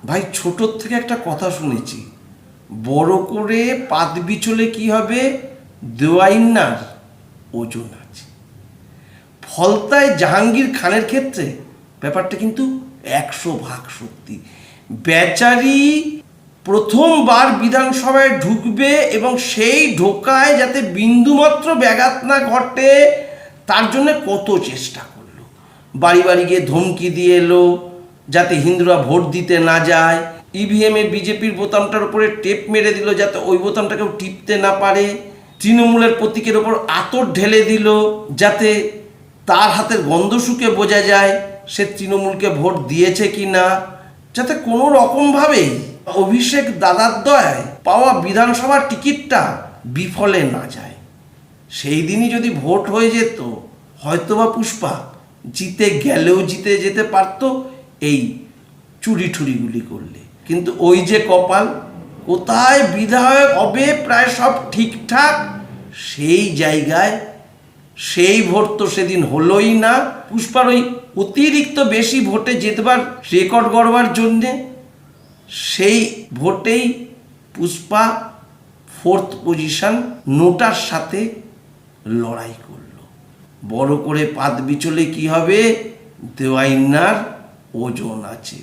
ভাই ছোটোর থেকে একটা কথা শুনেছি, বড় করে পাত বিচলে কি হবে, দেওয়াইন্নার ওজন আছে। ফলতায় জাহাঙ্গীর খানের ক্ষেত্রে ব্যাপারটা কিন্তু 100% সত্যি। বেচারি প্রথমবার বিধানসভায় ঢুকবে এবং সেই ঢোকায় যাতে বিন্দুমাত্র ব্যাঘাত না ঘটে তার জন্য কত চেষ্টা করলো। বাড়ি বাড়ি গিয়ে ধমকি দিয়ে এলো যাতে হিন্দুরা ভোট দিতে না যায়। ইভিএমে বিজেপির বোতামটার উপরে টেপ মেরে দিল যাতে ওই বোতামটা কেউ টিপতে না পারে। তৃণমূলের প্রতীকের ওপর আতর ঢেলে দিল যাতে তার হাতের গন্ধ শুকে বোঝা যায় সে তৃণমূলকে ভোট দিয়েছে কি না, যাতে কোনো রকমভাবেই অভিষেক দাদার দয়ায় পাওয়া বিধানসভার টিকিটটা বিফলে না যায়। সেই দিনই যদি ভোট হয়ে যেত হয়তোবা পুষ্পা জিতে গেলেও জিতে যেতে পারত এই চুরি ঠুরিগুলি করলে। কিন্তু ওই যে কপাল, কোথায় বিধায়ক হবে প্রায় সব ঠিকঠাক, সেই জায়গায় সেই ভোট তো সেদিন হলোই না। পুষ্পার ওই অতিরিক্ত বেশি ভোটে জেতবার রেকর্ড গড়বার জন্যে সেই ভোটেই পুষ্পা 4th পজিশন নোটার সাথে লড়াই করলো। বড় করে পাত বিচলে কি হবে, দেওয়াইন্নার ওজন আছে।